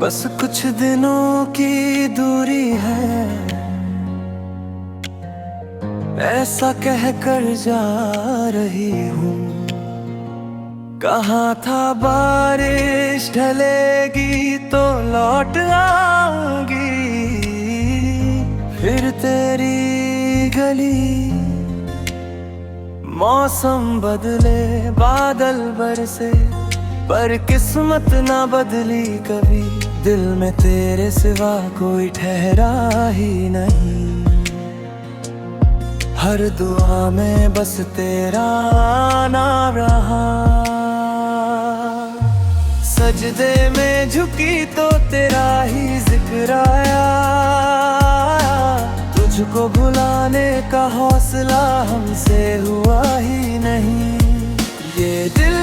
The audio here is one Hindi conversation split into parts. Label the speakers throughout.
Speaker 1: बस कुछ दिनों की दूरी है, ऐसा कह कर जा रही हूँ। कहाँ था बारिश ढलेगी तो लौट आऊंगी, फिर तेरी गली। मौसम बदले बादल बरसे, पर किस्मत ना बदली कभी। दिल में तेरे सिवा कोई ठहरा ही नहीं। हर दुआ में बस तेरा नाम रहा। सजदे में झुकी तो तेरा ही जिक्र आया। तुझको भुलाने का हौसला हमसे हुआ ही नहीं। ये दिल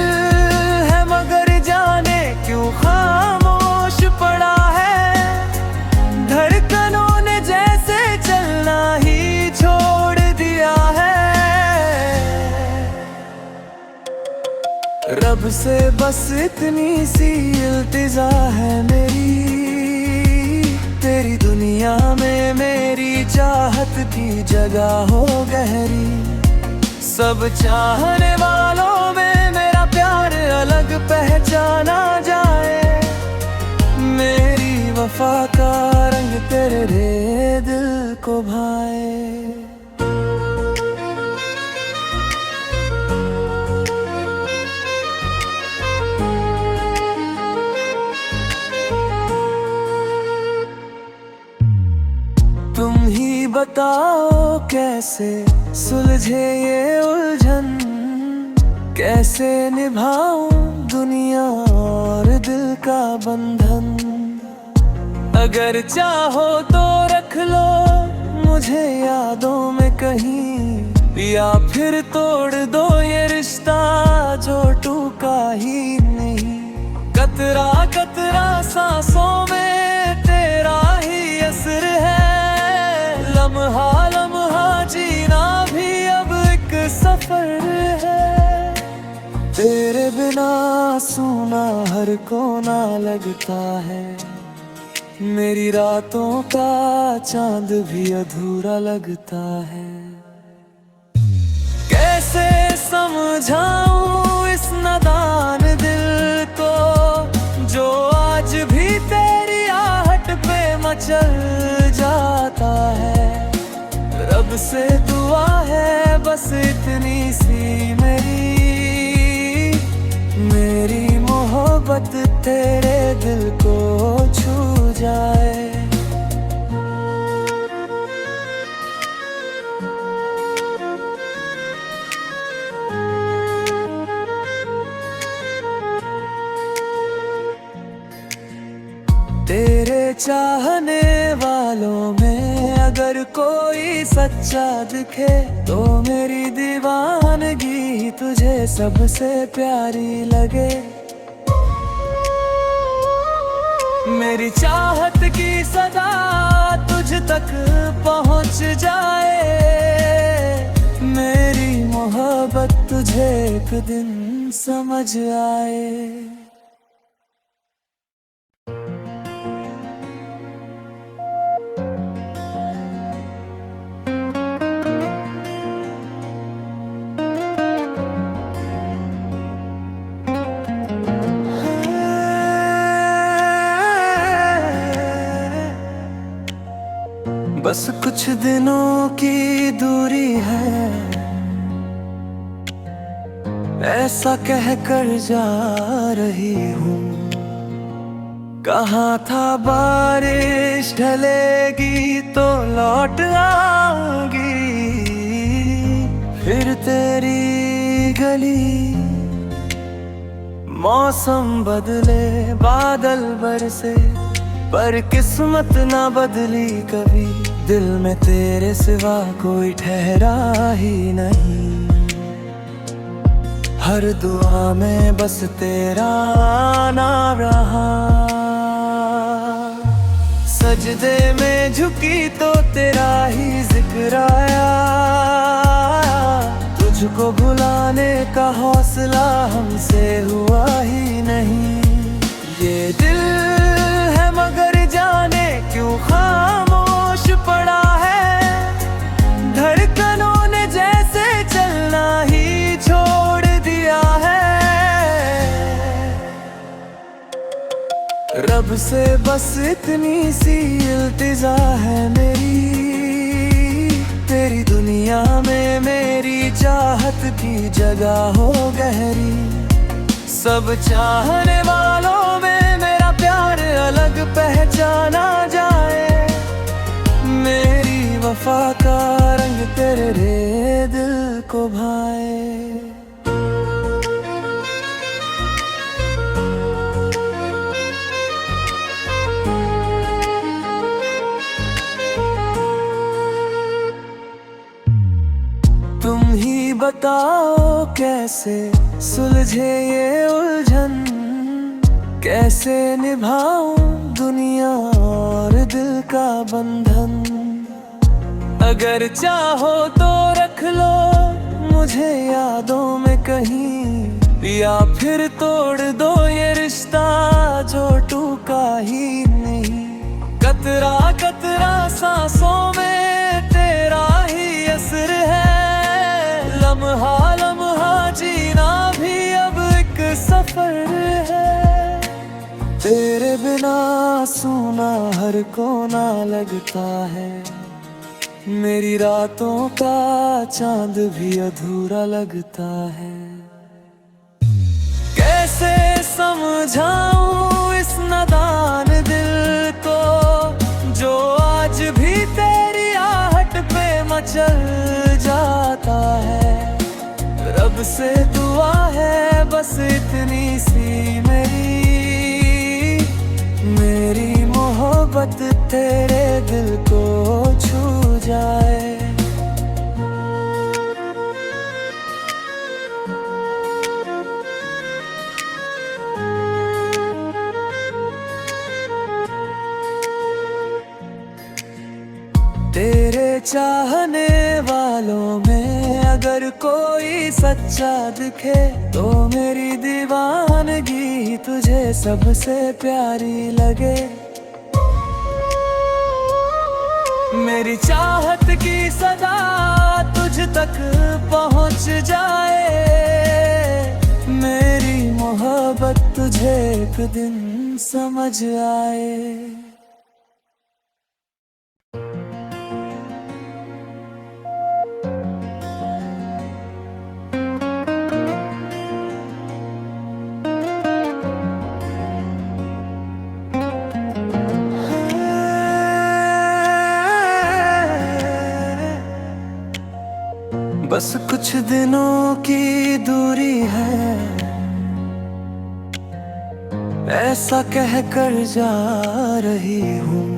Speaker 1: है मगर जाने क्यों खामोश पड़ा है। धड़कनों ने जैसे चलना ही छोड़ दिया है। रब से बस इतनी सी इल्तिजा है मेरी, तेरी दुनिया में मेरी चाहत की जगह हो गहरी। सब चाहने वालों में मेरा प्यार अलग पहचाना जाए। मेरी वफा का रंग तेरे दिल को भाए। तुम ही बताओ कैसे सुलझे ये उलझन। कैसे निभाऊं दुनिया और दिल का बंधन। अगर चाहो तो रख लो मुझे यादों में कहीं, या फिर तोड़ दो ये रिश्ता जो टूटा ही नहीं। कतरा कतरा सांसों में तेरा ही असर है। लम्हा लम्हा जीना भी अब एक सफर है। तेरे बिना सूना हर कोना लगता है। मेरी रातों का चांद भी अधूरा लगता है। कैसे समझाऊं इस नादान दिल को, जो आज भी तेरी आहट पे मचल जाता है। रब से दुआ है बस इतनी सी मेरी मोहब्बत तेरे दिल को छू जाए। तेरे चाहने वालों में अगर कोई सच्चा दिखे, तो मेरी दीवानगी तुझे सबसे प्यारी लगे। मेरी चाहत की सदा तुझ तक पहुंच जाए। मेरी मोहब्बत तुझे एक दिन समझ आए। बस कुछ दिनों की दूरी है, ऐसा कह कर जा रही हूँ। कहाँ था बारिश ढलेगी तो लौट आऊंगी, फिर तेरी गली। मौसम बदले बादल बरसे, पर किस्मत ना बदली कभी। दिल में तेरे सिवा कोई ठहरा ही नहीं। हर दुआ में बस तेरा नाम रहा। सजदे में झुकी तो तेरा ही जिक्र आया। तुझको भुलाने का हौसला हमसे हुआ ही नहीं। ये दिल है रब से बस इतनी सी इल्तिजा है मेरी, तेरी दुनिया में मेरी चाहत की जगह हो गहरी। सब चाहने वालों में मेरा प्यार अलग पहचाना जाए, मेरी वफा का रंग तेरे दिल को भाए। तुम ही बताओ कैसे सुलझे ये उलझन, कैसे निभाऊं दुनिया और दिल का बंधन। अगर चाहो तो रख लो मुझे यादों में कहीं, या फिर तोड़ दो ये रिश्ता जो टूटा ही नहीं। कतरा कतरा सांसों में तेरा ही असर है, लम्हा लम्हा जीना भी अब एक सफर है। तेरे बिना सूना हर कोना लगता है, मेरी रातों का चांद भी अधूरा लगता है। कैसे समझाऊं इस नादान दिल को, जो आज भी तेरी आहट पे मचल जाता है। रब से दुआ है बस इतनी सी मेरी मोहब्बत तेरे दिल को छू जाए। तेरे चाहने वालों में अगर कोई सच्चा दिखे, तो मेरी दीवानगी तुझे सबसे प्यारी लगे। मेरी चाहत की सदा तुझ तक पहुंच जाए, मेरी मोहब्बत तुझे एक दिन समझ आए। बस कुछ दिनों की दूरी है, ऐसा कह कर जा रही हूँ।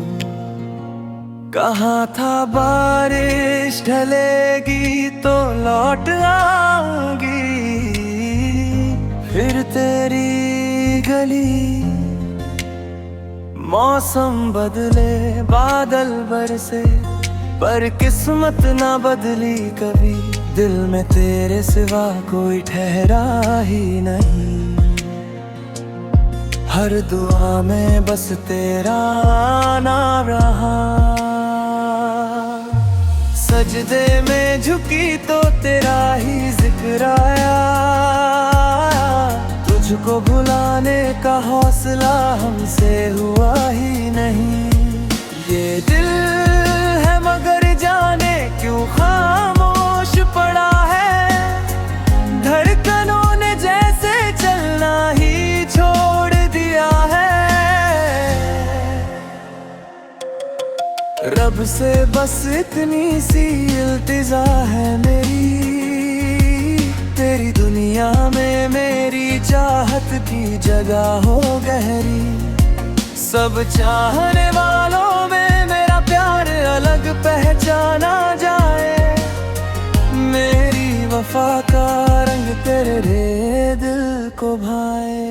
Speaker 1: कहाँ था बारिश ढलेगी तो लौट आऊंगी, फिर तेरी गली। मौसम बदले बादल बरसे, पर किस्मत ना बदली कभी। दिल में तेरे सिवा कोई ठहरा ही नहीं, हर दुआ में बस तेरा आना रहा। सजदे में झुकी तो तेरा ही जिक्र आया, तुझको भुलाने का हौसला हमसे हुआ ही नहीं। ये दिल है मगर जाने क्यों खामोश पड़ा है, धड़कनों ने जैसे चलना ही छोड़ दिया है। रब से बस इतनी सी इल्तिजा है मेरी, तेरी दुनिया में मेरी चाहत की जगह हो गहरी। सब चाहने वालों में मेरा प्यार अलग पहचाना जाए, मेरी वफा का रंग तेरे दिल को भाए।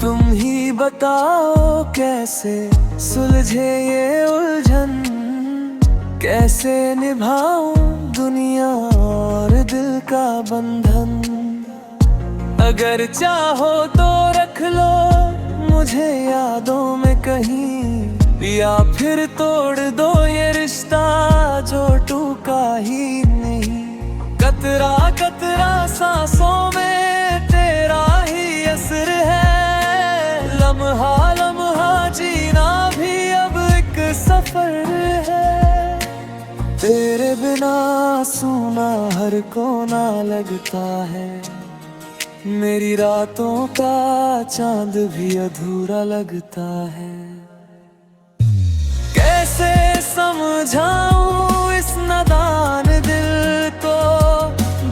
Speaker 1: तुम ही बताओ कैसे सुलझे ये उलझन, कैसे निभाऊं दुनिया और दिल का बंधन। अगर चाहो तो रख लो मुझे यादों में कहीं, या फिर तोड़ दो ये रिश्ता जो टूटा ही नहीं। कतरा कतरा सांसों में तेरा ही असर है, लम्हा लम्हा जीना भी अब एक सफर है। तेरे बिना सूना हर कोना लगता है, मेरी रातों का चांद भी अधूरा लगता है। कैसे समझाऊं इस नादान दिल को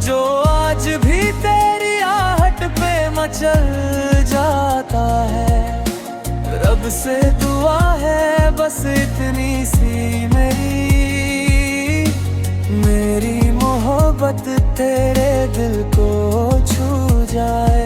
Speaker 1: जो आज भी तेरी आहट पे मचल जाता है। रब से दुआ है बस इतनी सी मेरी मोहब्बत तेरे दिल को छू जाए।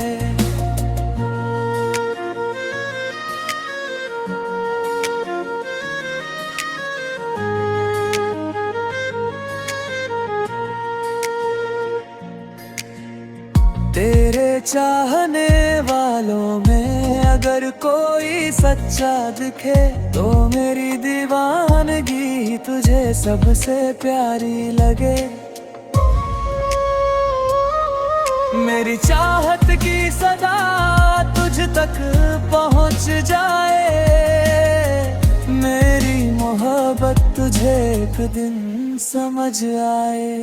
Speaker 1: तेरे चाहने वालों में अगर कोई सच्चा दिखे तो मेरी दीवानगी तुझे सबसे प्यारी लगे। मेरी चाहत की सदा तुझ तक पहुंच जाए, मेरी मोहब्बत तुझे एक दिन समझ आए।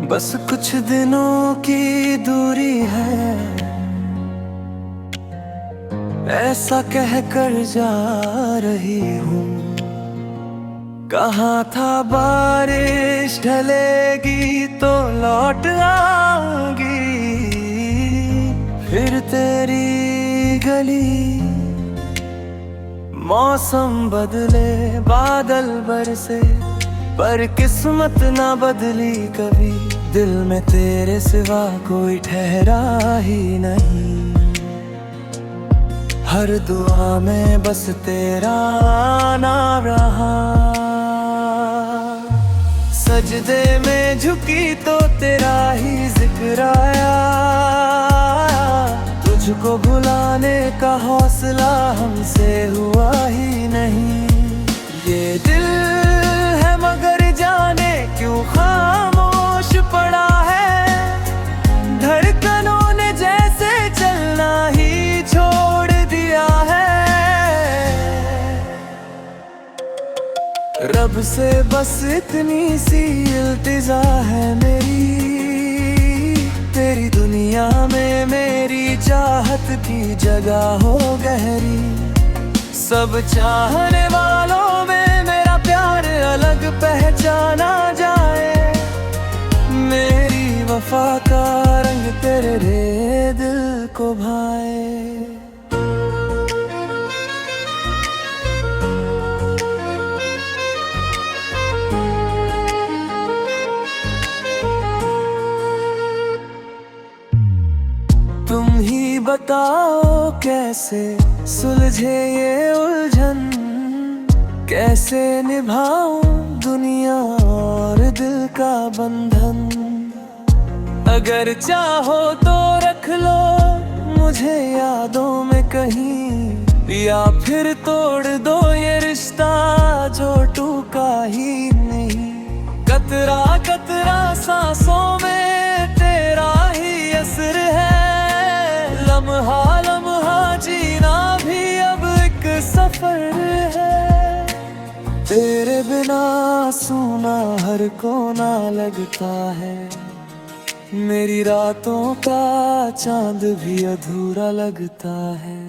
Speaker 1: बस कुछ दिनों की दूरी है, ऐसा कह कर जा रही हूँ। कहाँ था बारिश ढलेगी तो लौट आऊंगी, फिर तेरी गली। मौसम बदले बादल बरसे पर किस्मत ना बदली कभी, दिल में तेरे सिवा कोई ठहरा ही नहीं। हर दुआ में बस तेरा नाम रहा, सजदे में झुकी तो तेरा ही जिक्र आया। तुझको भुलाने का हौसला हमसे हुआ ही नहीं। ये दिल है मगर जाने क्यों खामोश पड़ा है, धड़कनों ने जैसे चलना ही छोड़ दिया है। रब से बस इतनी सी इल्तिजा है मेरी, तेरी दुनिया में मेरी चाहत की जगह हो गहरी। सब चाहने वालों में मेरा प्यार अलग पहचाना जाए, मेरी वफा का रंग तेरे दिल को भाए। तुम ही बताओ कैसे सुलझे ये उलझन, कैसे निभाऊं दुनिया और दिल का बंधन। अगर चाहो तो रख लो मुझे यादों में कहीं, या फिर तोड़ दो ये रिश्ता जो टूटा ही नहीं। कतरा कतरा सांसों में तेरा ही असर है, लम्हा लम्हा जीना भी अब एक सफर है। तेरे बिना सूना हर कोना लगता है, मेरी रातों का चांद भी अधूरा लगता है।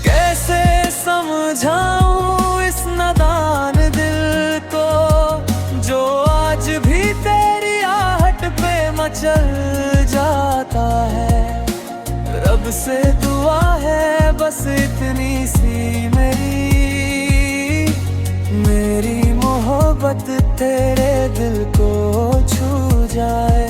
Speaker 1: कैसे समझाऊं इस नादान दिल को जो आज भी तेरी आहट पे मचल जाता है। रब से दुआ है बस इतनी सी मेरी मोहब्बत तेरे दिल को छू जाए।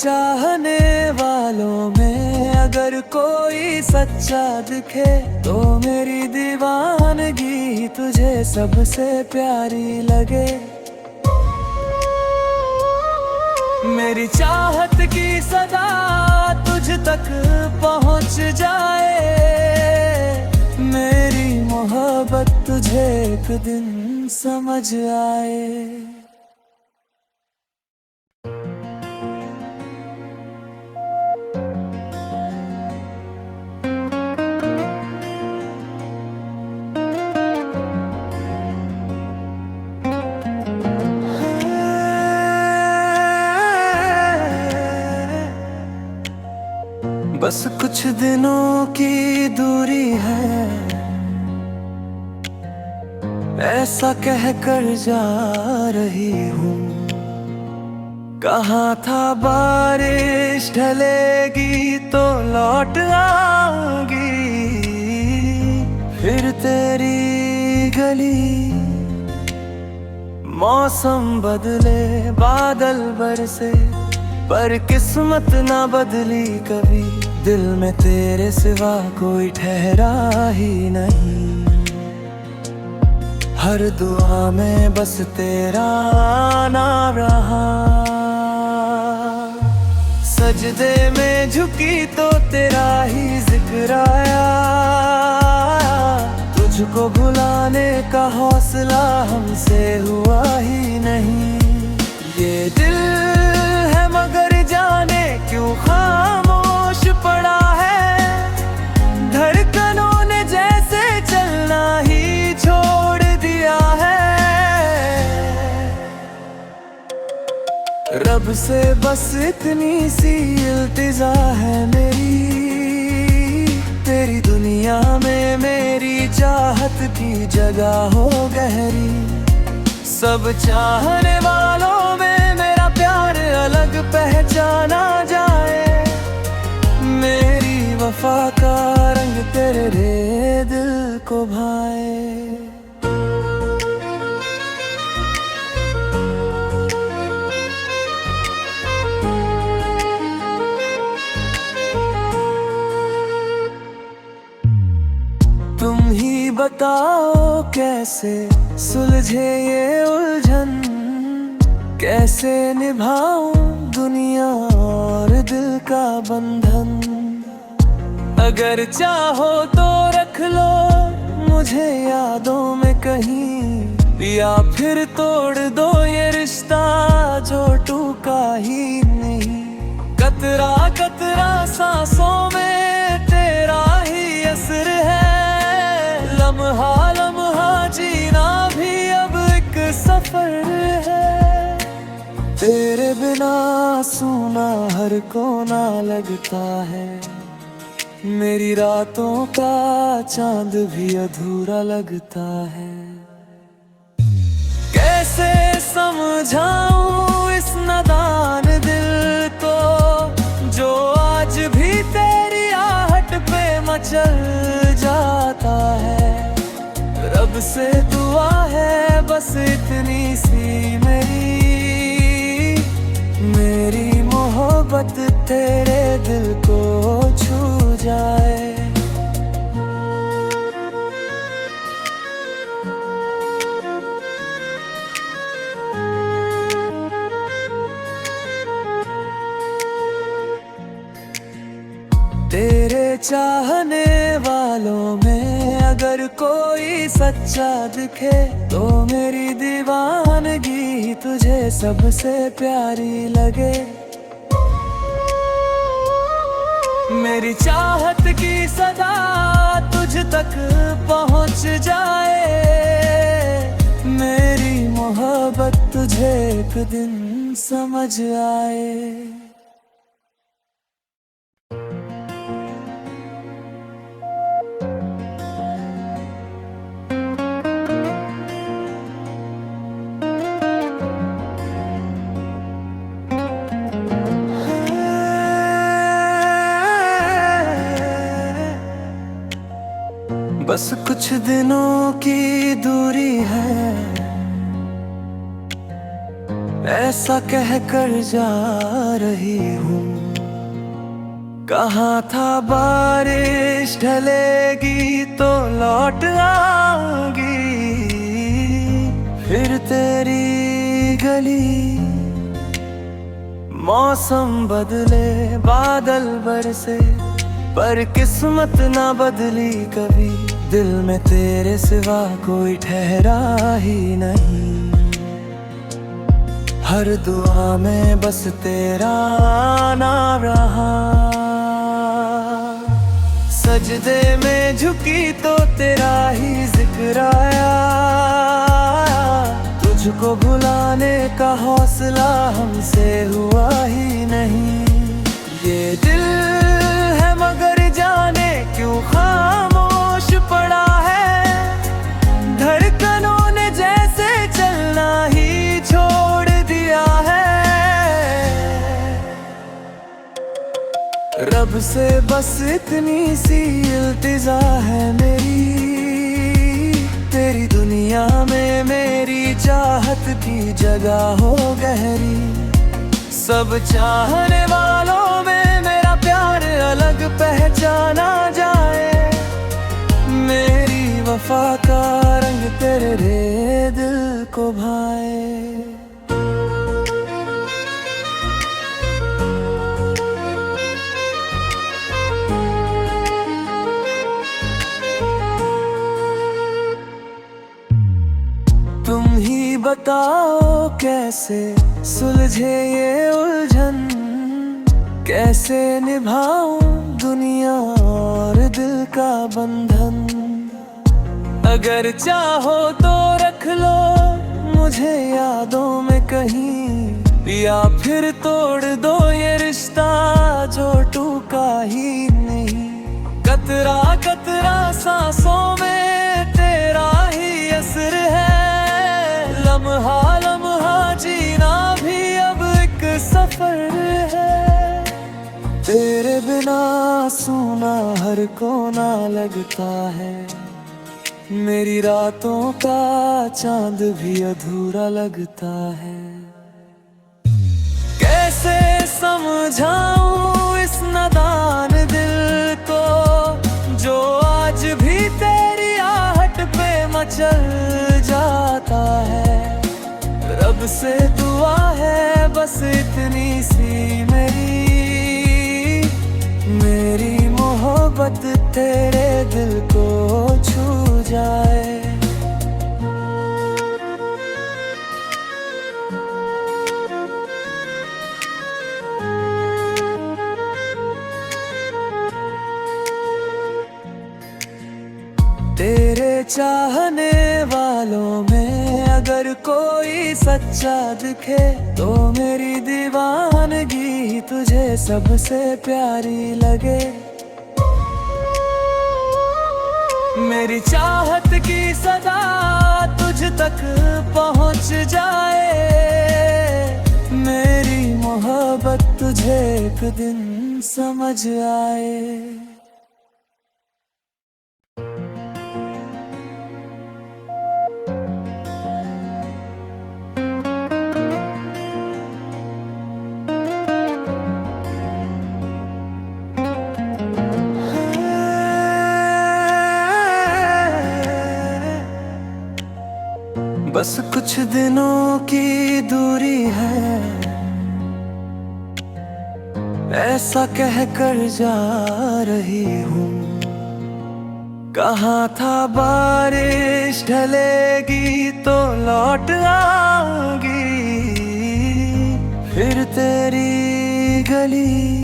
Speaker 1: चाहने वालों में अगर कोई सच्चा दिखे तो मेरी दीवानगी तुझे सबसे प्यारी लगे। मेरी चाहत की सदा तुझ तक पहुंच जाए, मेरी मोहब्बत तुझे एक दिन समझ आए। बस कुछ दिनों की दूरी है, ऐसा कह कर जा रही हूँ। कहा था बारिश ढलेगी तो लौट आऊंगी, फिर तेरी गली मौसम बदले बादल बरसे, पर किस्मत ना बदली कभी। दिल में तेरे सिवा कोई ठहरा ही नहीं, हर दुआ में बस तेरा आना रहा। सजदे में झुकी तो तेरा ही जिक्र आया, तुझको भुलाने का हौसला हमसे हुआ ही नहीं। ये दिल है मगर जाने क्यों खामोश पड़ा है, धड़कनों ने जैसे चलना ही छोड़ दिया है। रब से बस इतनी सी इल्तिजा है मेरी, तेरी दुनिया में मेरी चाहत की जगह हो गहरी। सब चाहने वालों में मेरा प्यार अलग पहचाना जाए, मेरी वफा का रंग तेरे दिल को भाए। तुम ही बताओ कैसे सुलझे ये उलझन, कैसे निभाऊं दुनिया और दिल का बंधन। अगर चाहो तो रख लो मुझे यादों में कहीं, या फिर तोड़ दो ये रिश्ता जो टूटा ही नहीं। कतरा कतरा सांसों में तेरा ही असर है, लम्हा लम्हा जीना भी अब एक सफर है। तेरे बिना सूना हर कोना लगता है, मेरी रातों का चांद भी अधूरा लगता है। कैसे समझाऊं इस नादान दिल को जो आज भी तेरी आहट पे मचल जाता है। रब से दुआ है बस इतनी सी मेरी मोहब्बत तेरे दिल को छू जाए। तेरे चाहने वालों में अगर कोई सच्चा दिखे तो मेरी दीवानगी तुझे सबसे प्यारी लगे। मेरी चाहत की सदा तुझ तक पहुंच जाए, मेरी मोहब्बत तुझे एक दिन समझ आए। बस कुछ दिनों की दूरी है, ऐसा कह कर जा रही हूँ। कहाँ था बारिश ढलेगी तो लौट आऊंगी, फिर तेरी गली। मौसम बदले बादल बरसे, पर किस्मत ना बदली कभी। दिल में तेरे सिवा कोई ठहरा ही नहीं। हर दुआ में बस तेरा नाम रहा। सजदे में झुकी तो तेरा ही जिक्र आया। तुझको भुलाने का हौसला हमसे हुआ ही नहीं। ये दिल है मगर जाने क्यों खामोश पड़ा है। धड़कनों ने जैसे चलना ही छोड़ दिया है। रब से बस इतनी सी इल्तिजा है मेरी। तेरी दुनिया में मेरी चाहत की जगह हो गहरी। सब चाहने वालों में मेरा प्यार अलग पहचाना जाए। मेरी वफा का रंग तेरे दिल को भाए। तुम ही बताओ कैसे सुलझे ये उलझन। कैसे निभाऊं दुनिया और दिल का बंधन। अगर चाहो तो रख लो मुझे यादों में कहीं। या फिर तोड़ दो ये रिश्ता जो टूटा ही नहीं। कतरा कतरा सांसों में तेरा ही असर है। लम्हा लम्हा जीना भी अब एक सफर है। तेरे बिना सूना हर कोना लगता है। मेरी रातों का चांद भी अधूरा लगता है। कैसे समझाऊं इस नादान दिल को जो आज भी तेरी आहट पे मचल जाता है। रब से दुआ है बस इतनी सी मेरी मोहब्बत तेरे दिल को छू जाए। तेरे चाहने वालों में अगर कोई सच्चा दिखे तो मेरी दीवानगी तुझे सबसे प्यारी लगे। मेरी चाहत की सदा तुझ तक पहुंच जाए। मेरी मोहब्बत तुझे एक दिन समझ आए। बस कुछ दिनों की दूरी है। ऐसा कह कर जा रही हूँ। कहाँ था बारिश ढलेगी तो लौट आऊंगी, फिर तेरी गली।